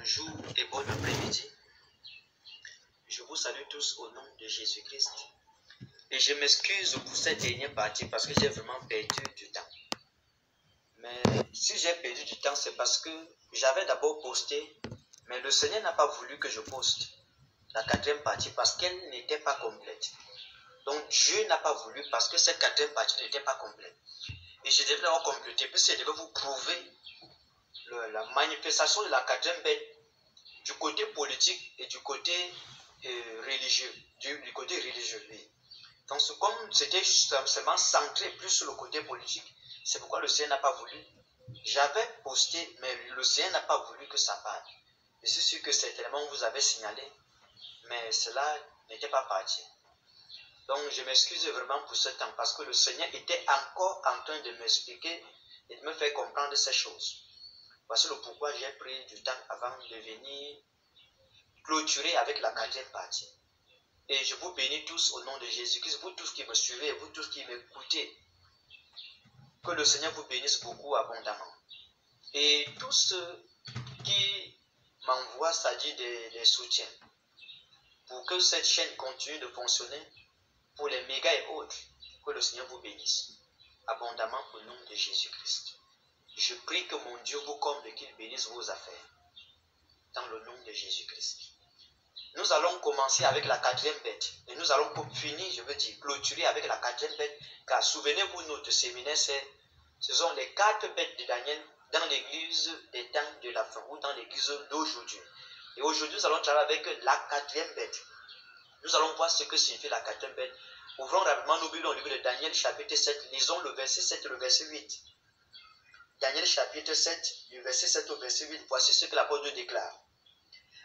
bonjour et bon après-midi. Je vous salue tous au nom de Jésus-Christ. Et je m'excuse pour cette dernière partie parce que j'ai vraiment perdu du temps. Mais si j'ai perdu du temps, c'est parce que j'avais d'abord posté, mais le Seigneur n'a pas voulu que je poste la quatrième partie parce qu'elle n'était pas complète. Donc Dieu n'a pas voulu parce que cette quatrième partie n'était pas complète. Et je devais l'avoir complétée, puisque je devais vous prouver la manifestation de la quatrième bête du côté politique et du côté religieux. Du côté religieux, oui. Donc comme c'était seulement centré plus sur le côté politique, c'est pourquoi le Seigneur n'a pas voulu. J'avais posté, mais le Seigneur n'a pas voulu que ça parte. Je suis sûr que certainement vous avez signalé, mais cela n'était pas parti. Donc je m'excuse vraiment pour ce temps parce que le Seigneur était encore en train de m'expliquer et de me faire comprendre ces choses. Voici le pourquoi j'ai pris du temps avant de venir clôturer avec la quatrième partie. Et je vous bénis tous au nom de Jésus-Christ, vous tous qui me suivez, vous tous qui m'écoutez. Que le Seigneur vous bénisse beaucoup abondamment. Et tous ceux qui m'envoient, c'est-à-dire des soutiens, pour que cette chaîne continue de fonctionner, pour les mégas et autres, que le Seigneur vous bénisse abondamment au nom de Jésus-Christ. Je prie que mon Dieu vous comble et qu'il bénisse vos affaires. Dans le nom de Jésus-Christ. Nous allons commencer avec la quatrième bête. Et nous allons finir, je veux dire, clôturer avec la quatrième bête. Car souvenez-vous, notre séminaire, ce sont les 4 bêtes de Daniel dans l'église des temps de la fin, ou dans l'église d'aujourd'hui. Et aujourd'hui, nous allons travailler avec la quatrième bête. Nous allons voir ce que signifie la quatrième bête. Ouvrons rapidement nos Bibles dans le livre de Daniel, chapitre 7. Lisons le verset 7 et le verset 8. Daniel, chapitre 7, du verset 7 au verset 8. Voici ce que l'apôtre déclare.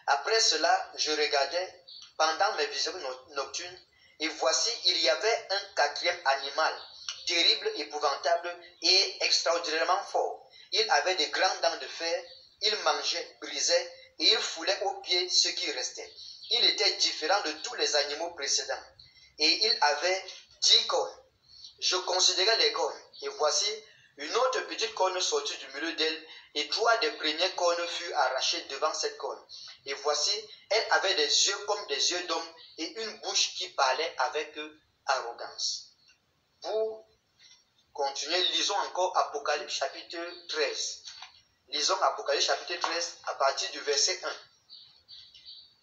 Après cela, je regardais pendant mes visions nocturnes, et voici, il y avait un quatrième animal, terrible, épouvantable et extraordinairement fort. Il avait de grandes dents de fer, il mangeait, brisait, et il foulait aux pieds ce qui restait. Il était différent de tous les animaux précédents, et il avait 10 cornes. Je considérais les cornes, et voici, une autre petite corne sortit du milieu d'elle, et 3 des premières cornes furent arrachées devant cette corne. Et voici, elle avait des yeux comme des yeux d'homme, et une bouche qui parlait avec arrogance. Pour continuer, lisons encore Apocalypse chapitre 13. Lisons Apocalypse chapitre 13 à partir du verset 1.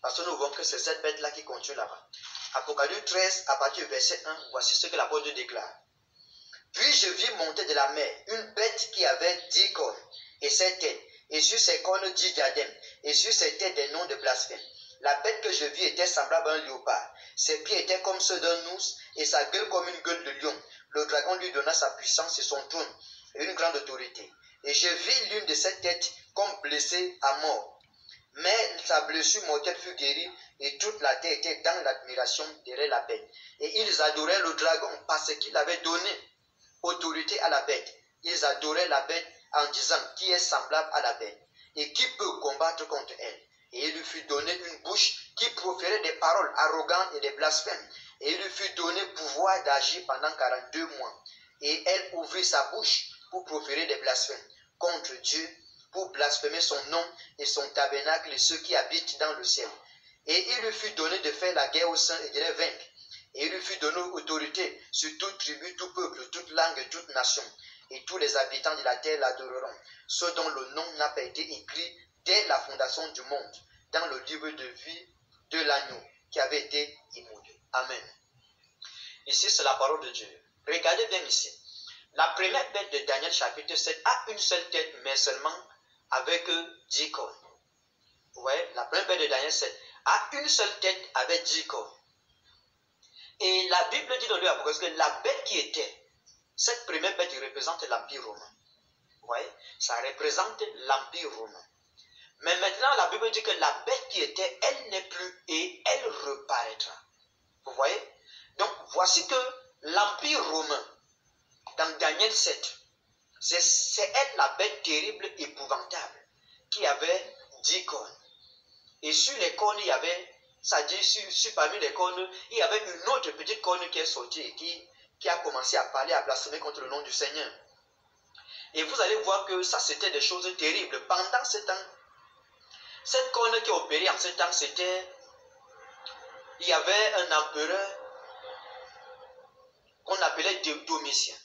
Parce que nous voyons que c'est cette bête-là qui continue là-bas. Apocalypse 13 à partir du verset 1, voici ce que l'apôtre déclare. Puis je vis monter de la mer une bête qui avait 10 cornes et 7 têtes, et sur ses cornes 10 diadèmes, et sur ses têtes des noms de blasphème. La bête que je vis était semblable à un léopard. Ses pieds étaient comme ceux d'un ours, et sa gueule comme une gueule de lion. Le dragon lui donna sa puissance et son trône, et une grande autorité. Et je vis l'une de ses têtes comme blessée à mort. Mais sa blessure mortelle fut guérie, et toute la terre était dans l'admiration derrière la bête. Et ils adoraient le dragon parce qu'il avait donné autorité à la bête. Ils adoraient la bête en disant qui est semblable à la bête et qui peut combattre contre elle. Et il lui fut donné une bouche qui proférait des paroles arrogantes et des blasphèmes. Et il lui fut donné pouvoir d'agir pendant 42 mois. Et elle ouvrit sa bouche pour proférer des blasphèmes contre Dieu, pour blasphémer son nom et son tabernacle et ceux qui habitent dans le ciel. Et il lui fut donné de faire la guerre aux saints et de les vaincre. Et il lui fut donné autorité sur toute tribu, tout peuple, toute langue et toute nation. Et tous les habitants de la terre l'adoreront, ceux dont le nom n'a pas été écrit dès la fondation du monde, dans le livre de vie de l'agneau qui avait été immolé. Amen. Ici, c'est la parole de Dieu. Regardez bien ici. La première bête de Daniel chapitre 7 a une seule tête, mais seulement avec 10 cornes. Vous voyez, la première bête de Daniel 7 a une seule tête avec 10 cornes. Et la Bible dit dans l'Apocalypse que la bête qui était, cette première bête représente l'Empire romain. Vous voyez, ça représente l'Empire romain. Mais maintenant, la Bible dit que la bête qui était, elle n'est plus et elle reparaîtra. Vous voyez? Donc, voici que l'Empire romain, dans Daniel 7, c'est elle la bête terrible, épouvantable, qui avait 10 cornes. Et sur les cornes, il y avait, ça dit, sur parmi les cornes, il y avait une autre petite corne qui est sortie et qui a commencé à parler, à blasphémer contre le nom du Seigneur. Et vous allez voir que ça, c'était des choses terribles. Pendant ce temps, Cette corne qui opérait en ce temps, c'était... Il y avait un empereur qu'on appelait Domitien.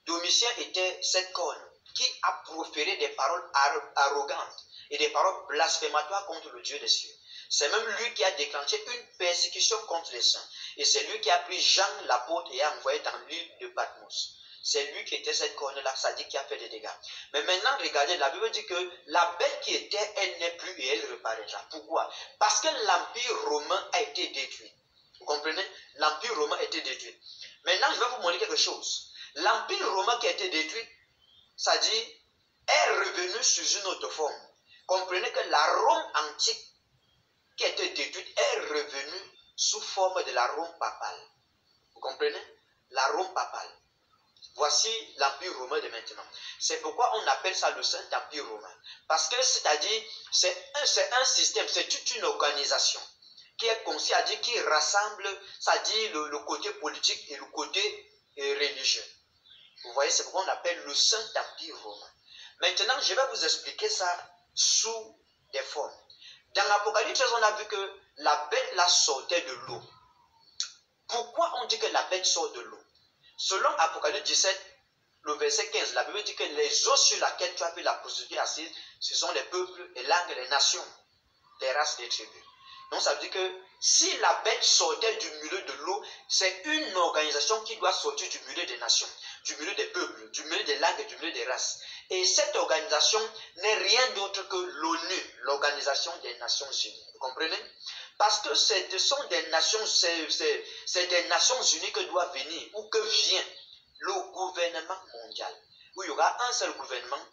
Domitien était cette corne qui a proféré des paroles arrogantes et des paroles blasphématoires contre le Dieu des cieux. C'est même lui qui a déclenché une persécution contre les saints. Et c'est lui qui a pris Jean l'apôtre et a envoyé dans l'île de Patmos. C'est lui qui était cette corne-là, ça dit qui a fait des dégâts. Mais maintenant, regardez, la Bible dit que la bête qui était, elle n'est plus et elle reparaîtra. Pourquoi? Parce que l'Empire romain a été détruit. Vous comprenez? L'Empire romain a été détruit. Maintenant, je vais vous montrer quelque chose. L'Empire romain qui a été détruit, ça dit, est revenu sous une autre forme. Comprenez que la Rome antique qui a été détruite est revenue sous forme de la Rome papale. Vous comprenez? La Rome papale. Voici l'Empire romain de maintenant. C'est pourquoi on appelle ça le Saint-Empire romain. Parce que, c'est-à-dire, c'est un système, c'est toute une organisation qui est conçue, c'est-à-dire qui rassemble, c'est-à-dire le côté politique et le côté religieux. Vous voyez, c'est pourquoi on appelle le Saint-Empire romain. Maintenant, je vais vous expliquer ça sous des formes. Dans l'Apocalypse, on a vu que la bête là sortait de l'eau. Pourquoi on dit que la bête sort de l'eau? Selon Apocalypse 17, le verset 15, la Bible dit que les eaux sur lesquelles tu as vu la prostituée assise, ce sont les peuples, les langues, les nations, les races, les tribus. Donc ça veut dire que si la bête sortait du milieu de l'eau, c'est une organisation qui doit sortir du milieu des nations, du milieu des peuples, du milieu des langues et du milieu des races. Et cette organisation n'est rien d'autre que l'ONU, l'Organisation des Nations Unies. Vous comprenez? Parce que ce sont des nations, c'est des Nations Unies que doit venir, ou que vient le gouvernement mondial, où il y aura un seul gouvernement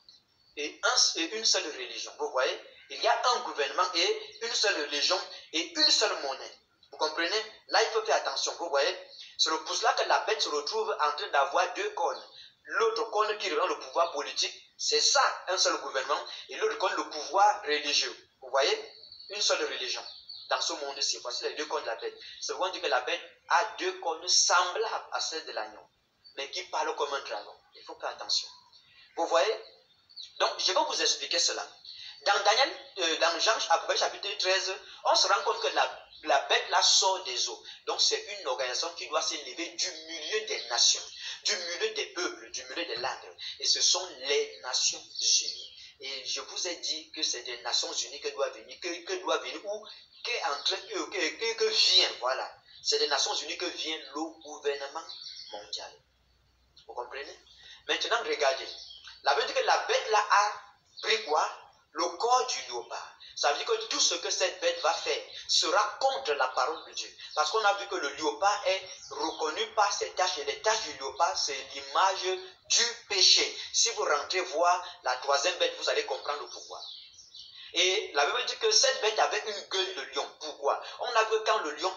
et une seule religion. Vous voyez? Il y a un gouvernement et une seule religion et une seule monnaie. Vous comprenez? Là, il faut faire attention. Vous voyez? C'est pour cela que la bête se retrouve en train d'avoir deux cornes. L'autre corne qui reprend le pouvoir politique, c'est ça, un seul gouvernement, et l'autre corne, le pouvoir religieux. Vous voyez? Une seule religion. Dans ce monde-ci, voici les deux cornes de la bête. C'est pourquoi on dit que la bête a deux cornes semblables à celles de l'agneau, mais qui parlent comme un dragon. Il faut faire attention. Vous voyez? Donc, je vais vous expliquer cela. Dans Jean chapitre 13, on se rend compte que la bête là sort des eaux. Donc, c'est une organisation qui doit s'élever du milieu des nations, du milieu des peuples, du milieu des langues. Et ce sont les Nations Unies. Et je vous ai dit que c'est des Nations Unies que doit venir, ou que vient, voilà. C'est des Nations Unies que vient le gouvernement mondial. Vous comprenez? Maintenant, regardez. La Bible dit que la bête là a pris quoi? Le corps du léopard. Ça veut dire que tout ce que cette bête va faire sera contre la parole de Dieu. Parce qu'on a vu que le léopard est reconnu par ses taches. Et les taches du léopard, c'est l'image du péché. Si vous rentrez voir la troisième bête, vous allez comprendre pourquoi. Et la Bible dit que cette bête avait une gueule de lion. Pourquoi? On a vu que quand le lion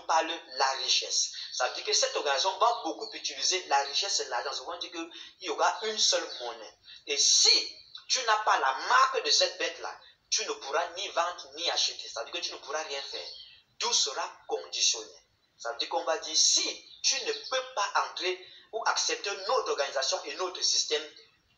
parle la richesse. Ça veut dire que cette organisation va beaucoup utiliser la richesse et l'argent. Ça veut dire qu'il y aura une seule monnaie. Et si tu n'as pas la marque de cette bête-là, tu ne pourras ni vendre ni acheter. Ça veut dire que tu ne pourras rien faire. Tout sera conditionné. Ça veut dire qu'on va dire, si tu ne peux pas entrer ou accepter notre organisation et notre système,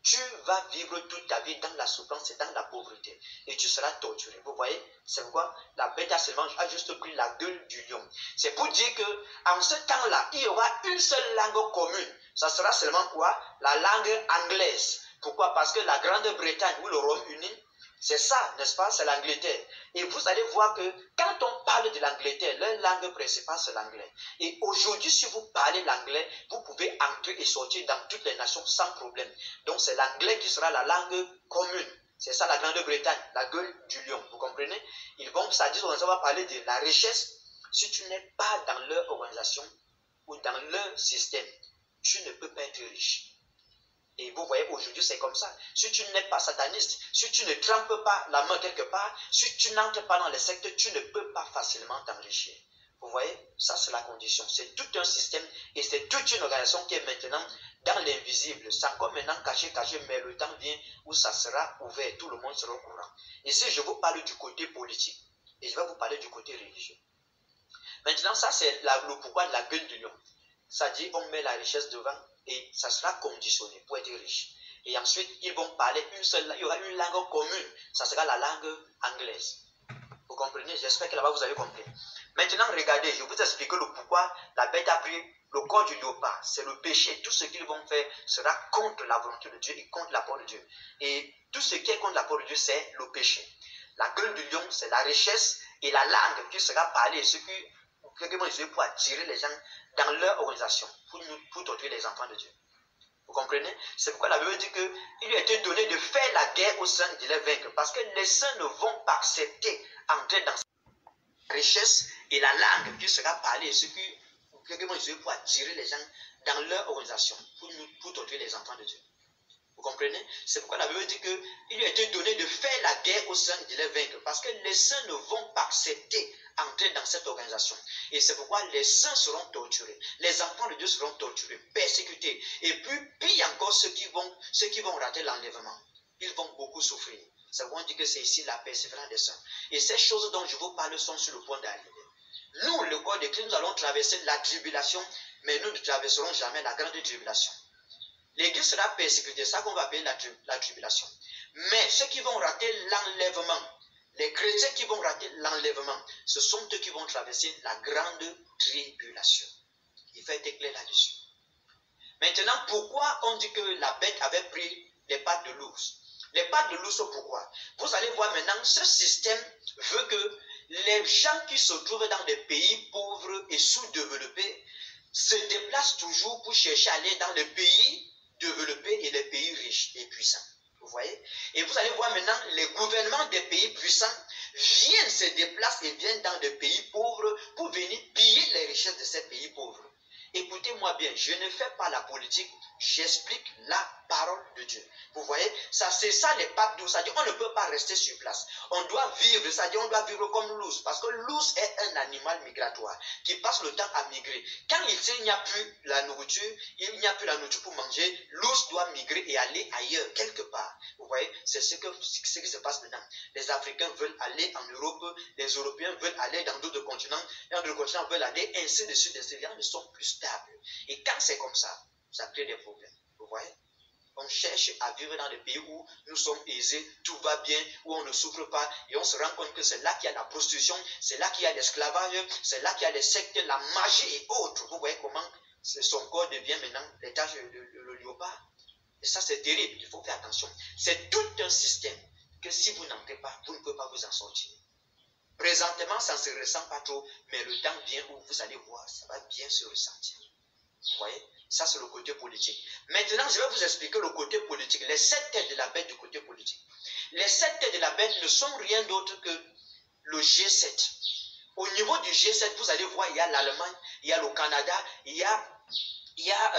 tu vas vivre toute ta vie dans la souffrance et dans la pauvreté. Et tu seras torturé. Vous voyez? C'est pourquoi la bête a juste pris la gueule du lion. C'est pour dire qu'en ce temps-là, il y aura une seule langue commune. Ça sera seulement quoi? La langue anglaise. Pourquoi? Parce que la Grande-Bretagne ou le Royaume-Uni, c'est ça, n'est-ce pas? C'est l'Angleterre. Et vous allez voir que quand on parle de l'Angleterre, leur langue principale, c'est l'anglais. Et aujourd'hui, si vous parlez l'anglais, vous pouvez entrer et sortir dans toutes les nations sans problème. Donc, c'est l'anglais qui sera la langue commune. C'est ça la Grande-Bretagne, la gueule du lion. Vous comprenez? Ils vont, ça dit, on va parler de la richesse. Si tu n'es pas dans leur organisation ou dans leur système, tu ne peux pas être riche. Et vous voyez, aujourd'hui, c'est comme ça. Si tu n'es pas sataniste, si tu ne trempes pas la main quelque part, si tu n'entres pas dans les sectes, tu ne peux pas facilement t'enrichir. Vous voyez, ça c'est la condition. C'est tout un système et c'est toute une organisation qui est maintenant dans l'invisible. C'est encore maintenant caché, mais le temps vient où ça sera ouvert. Tout le monde sera au courant. Ici, je vous parle du côté politique et je vais vous parler du côté religieux. Maintenant, ça c'est le pourquoi de la gueule du lion. Ça dit, on met la richesse devant et ça sera conditionné pour être riche. Et ensuite, ils vont parler une seule, il y aura une langue commune. Ça sera la langue anglaise. Vous comprenez? J'espère que là-bas vous avez compris. Maintenant, regardez, je vous explique le pourquoi la bête a pris le corps du léopard. C'est le péché. Tout ce qu'ils vont faire sera contre la volonté de Dieu et contre la parole de Dieu. Et tout ce qui est contre la parole de Dieu, c'est le péché. La gueule du lion, c'est la richesse et la langue qui sera parlée, ce qui quelqu'un va utiliser pour attirer les gens dans leur organisation, pour torturer les enfants de Dieu. Vous comprenez? C'est pourquoi la Bible dit qu'il lui a été donné de faire la guerre aux saints et de les vaincre. Parce que les saints ne vont pas accepter entrer dans la richesse et la langue qui sera parlée, ce qui quelqu'un va utiliser pour attirer les gens dans leur organisation, pour torturer les enfants de Dieu. Vous comprenez? C'est pourquoi la Bible dit qu'il lui a été donné de faire la guerre aux saints et de les vaincre. Parce que les saints ne vont pas accepter entrer dans cette organisation. Et c'est pourquoi les saints seront torturés. Les enfants de Dieu seront torturés, persécutés. Et puis, pire encore, ceux qui vont rater l'enlèvement. Ils vont beaucoup souffrir. C'est pourquoi on dit que c'est ici la persévérance des saints. Et ces choses dont je vous parle sont sur le point d'arriver. Nous, le corps de Christ, nous allons traverser la tribulation, mais nous ne traverserons jamais la grande tribulation. L'Église sera persécutée, c'est ça qu'on va appeler la tribulation. Mais ceux qui vont rater l'enlèvement, les chrétiens qui vont rater l'enlèvement, ce sont eux qui vont traverser la grande tribulation. Il faut être clair là-dessus. Maintenant, pourquoi on dit que la bête avait pris les pattes de l'ours? Les pattes de l'ours, pourquoi? Vous allez voir maintenant, ce système veut que les gens qui se trouvent dans des pays pauvres et sous-développés se déplacent toujours pour chercher à aller dans les pays développés et les pays riches et puissants. Vous voyez? Et vous allez voir maintenant, les gouvernements des pays puissants viennent se déplacer et viennent dans des pays pauvres pour venir piller les richesses de ces pays pauvres. Écoutez-moi bien, je ne fais pas la politique, j'explique la parole de Dieu. Vous voyez, ça c'est ça les pattes d'ours. C'est-à-dire on ne peut pas rester sur place. On doit vivre, c'est-à-dire on doit vivre comme l'ours. Parce que l'ours est un animal migratoire qui passe le temps à migrer. Quand il n'y a plus la nourriture, pour manger, l'ours doit migrer et aller ailleurs, quelque part. Vous voyez, c'est ce qui se passe maintenant. Les Africains veulent aller en Europe, les Européens veulent aller dans d'autres continents, et d'autres continents veulent aller ainsi de suite. Les gens ne sont plus stables. Et quand c'est comme ça crée des problèmes. Vous voyez? On cherche à vivre dans des pays où nous sommes aisés, tout va bien, où on ne souffre pas, et on se rend compte que c'est là qu'il y a la prostitution, c'est là qu'il y a l'esclavage, c'est là qu'il y a les sectes, la magie et autres. Vous voyez comment son corps devient maintenant l'étage le léopard. Et ça, c'est terrible, il faut faire attention. C'est tout un système que si vous n'entrez pas, vous ne pouvez pas vous en sortir. Présentement, ça ne se ressent pas trop, mais le temps vient où vous allez voir, ça va bien se ressentir. Vous voyez? Ça, c'est le côté politique. Maintenant, je vais vous expliquer le côté politique. Les 7 têtes de la bête du côté politique. Les 7 têtes de la bête ne sont rien d'autre que le G7. Au niveau du G7, vous allez voir, il y a l'Allemagne, il y a le Canada, il y a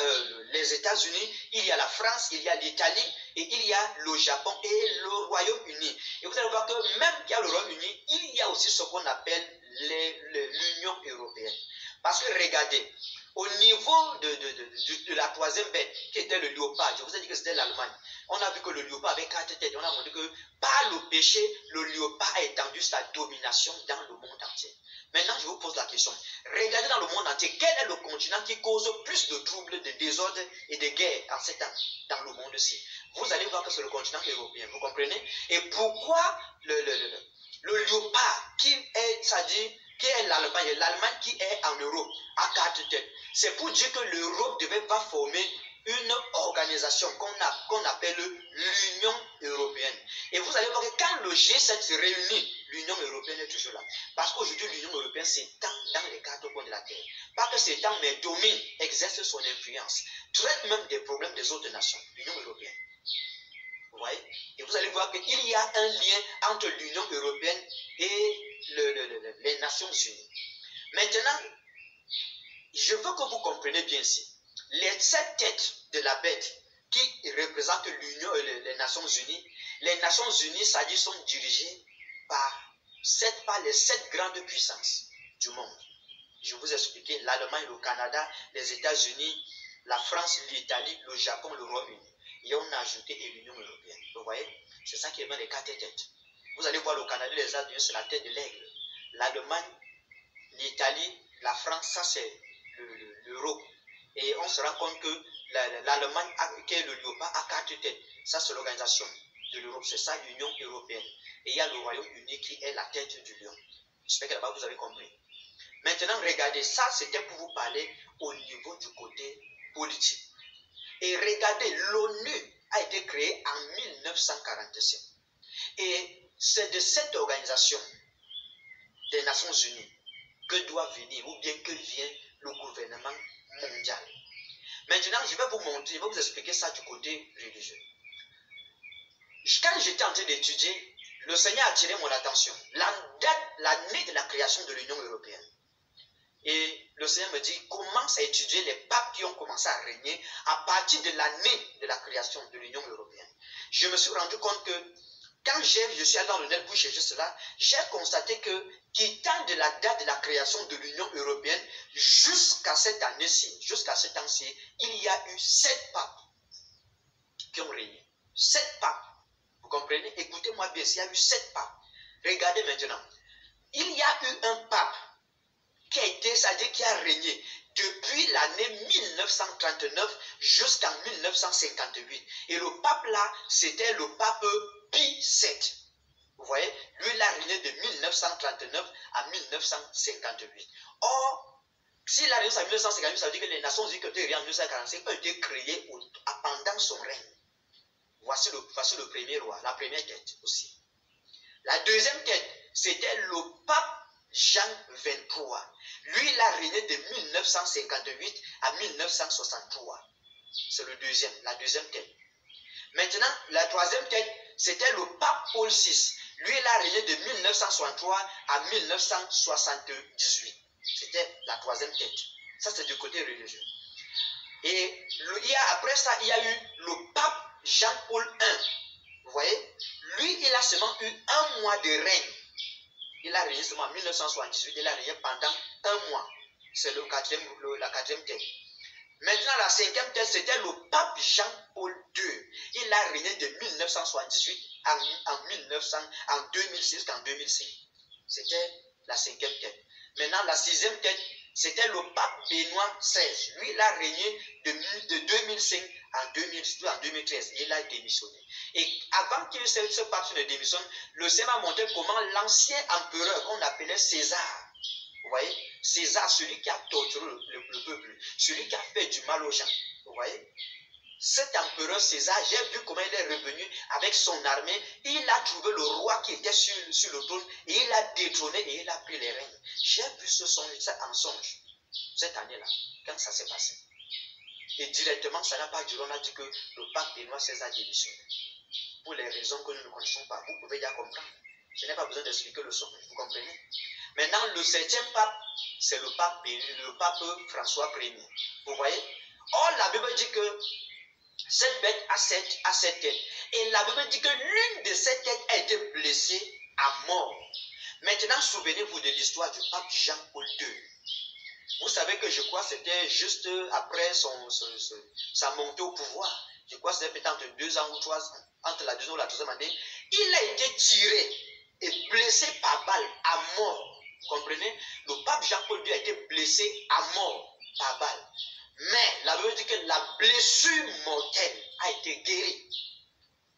les États-Unis, il y a la France, il y a l'Italie, et il y a le Japon et le Royaume-Uni. Et vous allez voir que même qu'il y a le Royaume-Uni, il y a aussi ce qu'on appelle l'Union européenne. Parce que regardez, au niveau de la troisième bête, qui était le léopard, je vous ai dit que c'était l'Allemagne. On a vu que le léopard avait 4 têtes. On a montré que par le péché, le léopard a étendu sa domination dans le monde entier. Maintenant, je vous pose la question. Regardez dans le monde entier, quel est le continent qui cause plus de troubles, de désordres et de guerres en ces temps dans le monde-ci? Vous allez voir que c'est le continent européen. Vous comprenez? Et pourquoi le léopard, qui est l'Allemagne qui est en Europe, à 4 têtes? C'est pour dire que l'Europe devait pas former une organisation qu'on appelle l'Union européenne. Et vous allez voir que quand le G7 se réunit, l'Union européenne est toujours là. Parce qu'aujourd'hui, l'Union européenne s'étend dans les 4 coins de la terre. Pas que s'étend, mais domine, exerce son influence, traite même des problèmes des autres nations, l'Union européenne. Vous voyez? Et vous allez voir qu'il y a un lien entre l'Union européenne et les Nations unies. Maintenant, je veux que vous compreniez bien ici. Les 7 têtes de la bête qui représentent l'Union et les Nations Unies, ça dit, sont dirigées par les 7 grandes puissances du monde. Je vous ai expliqué l'Allemagne, le Canada, les États-Unis, la France, l'Italie, le Japon, le Royaume-Uni. Et on a ajouté l'Union européenne. Vous voyez? C'est ça qui est dans les 4 têtes. Vous allez voir le Canada, les États-Unis, c'est la tête de l'aigle. L'Allemagne, l'Italie, la France, ça c'est l'Europe. Et on se rend compte que l'Allemagne, qui est le léopard, a 4 têtes. Ça, c'est l'organisation de l'Europe. C'est ça, l'Union européenne. Et il y a le Royaume-Uni qui est la tête du lion. J'espère que là-bas, vous avez compris. Maintenant, regardez, ça, c'était pour vous parler au niveau du côté politique. Et regardez, l'ONU a été créée en 1947. Et c'est de cette organisation des Nations Unies que doit venir, ou bien que vient le gouvernement mondial. Maintenant, je vais vous montrer, je vais vous expliquer ça du côté religieux. Quand j'étais en train d'étudier, le Seigneur a attiré mon attention. L'année de la création de l'Union européenne. Et le Seigneur me dit, commence à étudier les papes qui ont commencé à régner à partir de l'année de la création de l'Union européenne. Je me suis rendu compte que quand je suis allé dans le net pour chercher cela, j'ai constaté que, quittant de la date de la création de l'Union européenne jusqu'à cette année-ci, jusqu'à ce temps-ci, il y a eu 7 papes qui ont régné. 7 papes. Vous comprenez? Écoutez-moi bien, il y a eu 7 papes. Regardez maintenant. Il y a eu un pape qui a été, c'est-à-dire qui a régné depuis l'année 1939 jusqu'en 1958. Et le pape là, c'était le pape Pie VII. Vous voyez, lui, il a régné de 1939 à 1958. Or, s'il a régné en 1958, ça veut dire que les Nations Unies qui ont été créées en 1945 ont été créées pendant son règne. Voici le premier roi, la première tête aussi. La deuxième tête, c'était le pape Jean XXIII. Lui, il a régné de 1958 à 1963. C'est la deuxième tête. Maintenant, la troisième tête, c'était le pape Paul VI. Lui, il a régné de 1963 à 1978. C'était la troisième tête. Ça, c'est du côté religieux. Et après ça, il y a eu le pape Jean-Paul I. Vous voyez? Lui, il a seulement eu 1 mois de règne. Il a régné seulement en 1978. Il a régné pendant 1 mois. C'est la 4e tête. Maintenant, la 5e tête, c'était le pape Jean-Paul II. Il a régné de 1978 en 2006 qu'en 2005. C'était la 5e tête. Maintenant, la 6e tête, c'était le pape Benoît XVI. Lui, il a régné de 2005 en 2013. Il a démissionné. Et avant que ce pape ne démissionne, le Seigneur a montré comment l'ancien empereur qu'on appelait César, vous voyez, César, celui qui a torturé le peuple, celui qui a fait du mal aux gens, vous voyez, cet empereur César, j'ai vu comment il est revenu avec son armée. Il a trouvé le roi qui était sur le trône et il l'a détrôné et il a pris les règnes. J'ai vu ce songe, en songe, cette année-là, quand ça s'est passé. Et directement, ça n'a pas duré, on a dit que le pape Benoît XVI a démissionné. Pour les raisons que nous ne connaissons pas, vous pouvez déjà comprendre. Je n'ai pas besoin d'expliquer le songe, vous comprenez? Maintenant, le 7e pape, c'est le pape François Ier. Vous voyez? Or, la Bible dit que cette bête a 7 têtes. Et la Bible dit que l'une de ces têtes a été blessée à mort. Maintenant, souvenez-vous de l'histoire du pape Jean-Paul II. Vous savez que je crois que c'était juste après sa montée au pouvoir. Je crois que c'était peut-être entre 2 ans ou 3 ans, entre la 2e ou la 3e année. Il a été tiré et blessé par balle à mort. Vous comprenez? Le pape Jean-Paul II a été blessé à mort par balle. Mais la Bible dit que la blessure mortelle a été guérie.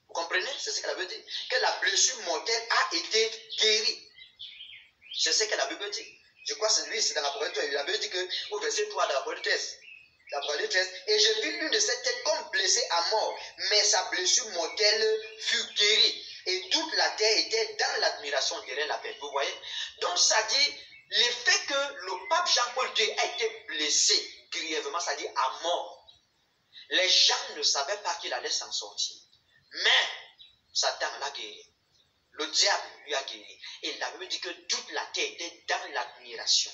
Vous comprenez? C'est ce que la Bible dit. Que la blessure mortelle a été guérie. C'est ce que la Bible dit. Je crois que c'est lui, c'est dans la Proverbe 13. La Bible dit que au verset 3 de la Proverbe 13. La Proverbe 13. Et je vis l'une de ses têtes comme blessée à mort. Mais sa blessure mortelle fut guérie. Et toute la terre était dans l'admiration derrière la paix. Vous voyez? Donc ça dit, le fait que le pape Jean-Paul II a été blessé grièvement, c'est-à-dire à mort, les gens ne savaient pas qu'il allait s'en sortir. Mais Satan l'a guéri. Le diable lui a guéri. Et la Bible dit que toute la terre était dans l'admiration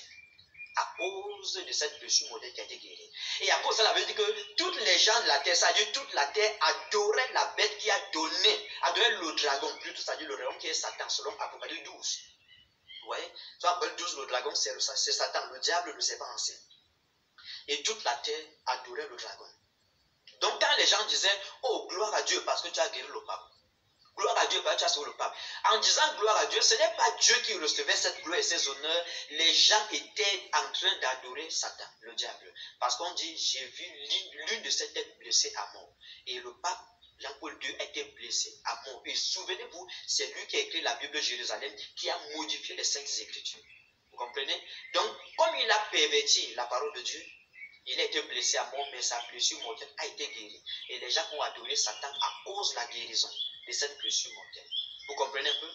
à cause de cette blessure mortelle qui a été guérie. Et à cause de ça, la Bible dit que tous les gens de la terre, c'est-à-dire toute la terre, adoraient la bête qui a donné, adoraient le dragon, plutôt, c'est-à-dire le dragon qui est Satan, selon Apocalypse 12. Vous voyez? Sur Apocalypse 12, le dragon, c'est Satan, le diable, le serpent ancien. Et toute la terre adorait le dragon. Donc quand les gens disaient, oh, gloire à Dieu, parce que tu as guéri le pape. Gloire à Dieu, tu as sauvé le pape. En disant gloire à Dieu, ce n'est pas Dieu qui recevait cette gloire et ces honneurs. Les gens étaient en train d'adorer Satan, le diable. Parce qu'on dit, j'ai vu l'une de ses têtes blessée à mort. Et le pape Jean-Paul II a été blessé à mort. Et souvenez-vous, c'est lui qui a écrit la Bible de Jérusalem, qui a modifié les Saintes Écritures. Vous comprenez? Donc, comme il a perverti la parole de Dieu, il a été blessé à mort, mais sa blessure mortelle a été guérie. Et les gens ont adoré Satan à cause de la guérison de cette blessure mortelle. Vous comprenez un peu?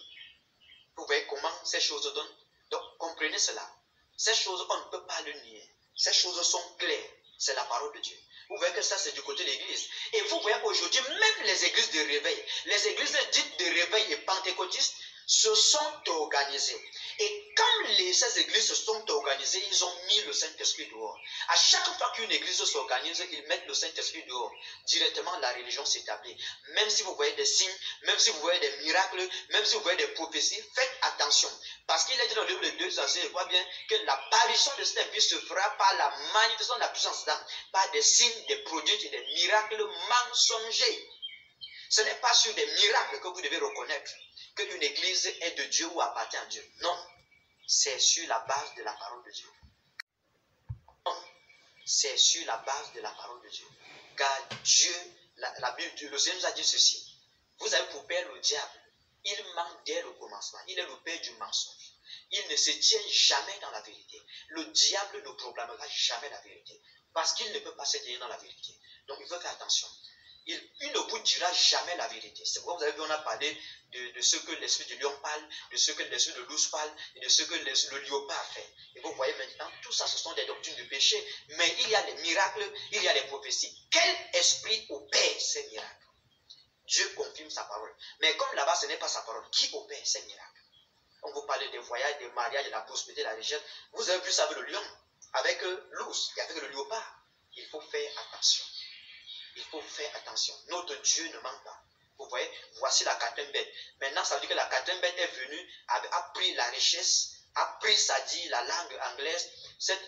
Vous voyez comment ces choses donnent? Donc, comprenez cela. Ces choses, on ne peut pas le nier. Ces choses sont claires. C'est la parole de Dieu. Vous voyez que ça, c'est du côté de l'église. Et vous voyez aujourd'hui, même les églises de réveil, les églises dites de réveil et pentecôtistes, se sont organisées. Et comme ces églises se sont organisées, ils ont mis le Saint-Esprit dehors. À chaque fois qu'une église s'organise, ils mettent le Saint-Esprit dehors. Directement, la religion s'établit. Même si vous voyez des signes, même si vous voyez des miracles, même si vous voyez des prophéties, faites attention. Parce qu'il est dit dans le livre de 2 Anciens, je crois bien que l'apparition de cet esprit se fera par la manifestation de la puissance d'âme, par des signes, des prodiges et des miracles mensongers. Ce n'est pas sur des miracles que vous devez reconnaître qu'une église est de Dieu ou appartient à Dieu. Non, c'est sur la base de la parole de Dieu. Non, c'est sur la base de la parole de Dieu. Car Dieu, la Bible, le Seigneur nous a dit ceci. Vous avez pour père le diable. Il ment dès le commencement. Il est le père du mensonge. Il ne se tient jamais dans la vérité. Le diable ne proclamera jamais la vérité. Parce qu'il ne peut pas se tenir dans la vérité. Donc il faut faire attention. Il ne vous dira jamais la vérité. C'est pourquoi vous avez vu, on a parlé de ce que l'esprit du lion parle, de ce que l'esprit de l'ours parle, et de ce que le léopard fait. Et vous voyez maintenant, tout ça, ce sont des doctrines de péché. Mais il y a les miracles, il y a les prophéties. Quel esprit opère ces miracles? Dieu confirme sa parole. Mais comme là-bas, ce n'est pas sa parole, qui opère ces miracles? On vous parlait des voyages, des mariages, de la prospérité, de la richesse. Vous avez vu ça avec le lion, avec l'ours et avec le léopard. Il faut faire attention. Il faut faire attention. Notre Dieu ne ment pas. Vous voyez, voici la quatrième bête. Maintenant, ça veut dire que la quatrième bête est venue, a pris la richesse, a pris, ça dit, la langue anglaise,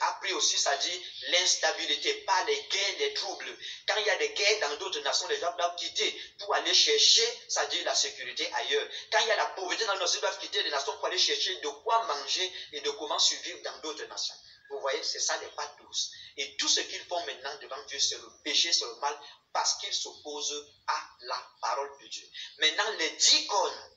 a pris aussi, ça dit, l'instabilité, pas les guerres, les troubles. Quand il y a des guerres dans d'autres nations, les gens doivent quitter pour aller chercher, ça dit, la sécurité ailleurs. Quand il y a la pauvreté dans nos nations, ils doivent quitter les nations pour aller chercher de quoi manger et de comment survivre dans d'autres nations. Vous voyez, c'est ça les pattes douces. Et tout ce qu'ils font maintenant devant Dieu, c'est le péché, c'est le mal, parce qu'ils s'opposent à la parole de Dieu. Maintenant, les 10 cornes,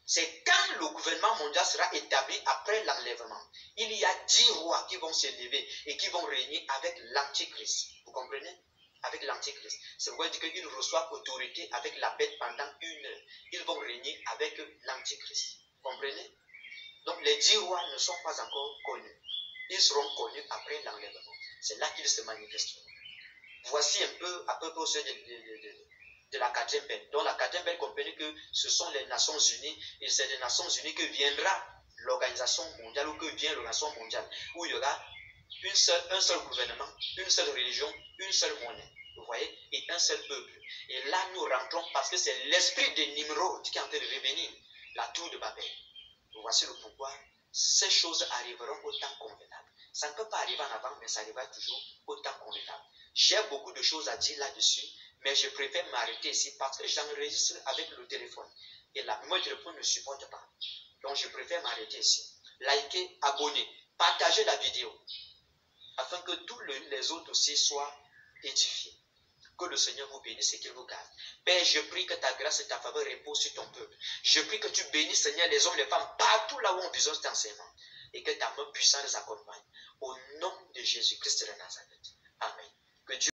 c'est quand le gouvernement mondial sera établi après l'enlèvement. Il y a 10 rois qui vont s'élever et qui vont régner avec l'Antichrist. Vous comprenez? Avec l'Antichrist. C'est pourquoi il dit qu'ils reçoivent autorité avec la bête pendant 1 heure. Ils vont régner avec l'Antichrist. Vous comprenez? Donc les 10 rois ne sont pas encore connus. Ils seront connus après l'enlèvement. C'est là qu'ils se manifesteront. Voici un peu, à peu près au sujet de la quatrième bête. Donc la quatrième bête, comprenez que ce sont les Nations Unies, et c'est des Nations Unies que viendra l'organisation mondiale, ou que vient l'organisation mondiale, où il y aura un seul gouvernement, une seule religion, une seule monnaie. Vous voyez? Et un seul peuple. Et là, nous rentrons parce que c'est l'esprit de Nimrod qui est en train de revenir, la tour de Babel. Voici le pourquoi ces choses arriveront au temps convenable. Ça ne peut pas arriver en avant, mais ça arrivera toujours au temps convenable. J'ai beaucoup de choses à dire là-dessus, mais je préfère m'arrêter ici parce que j'enregistre avec le téléphone. Et la mémoire du téléphone ne supporte pas. Donc je préfère m'arrêter ici. Likez, abonnez, partagez la vidéo, afin que tous les autres aussi soient édifiés. Que le Seigneur vous bénisse et qu'il vous garde. Père, je prie que ta grâce et ta faveur reposent sur ton peuple. Je prie que tu bénisses, Seigneur, les hommes et les femmes, partout là où on besoin de cet enseignement. Et que ta main puissante les accompagne. Au nom de Jésus-Christ de Nazareth. Amen. Que Dieu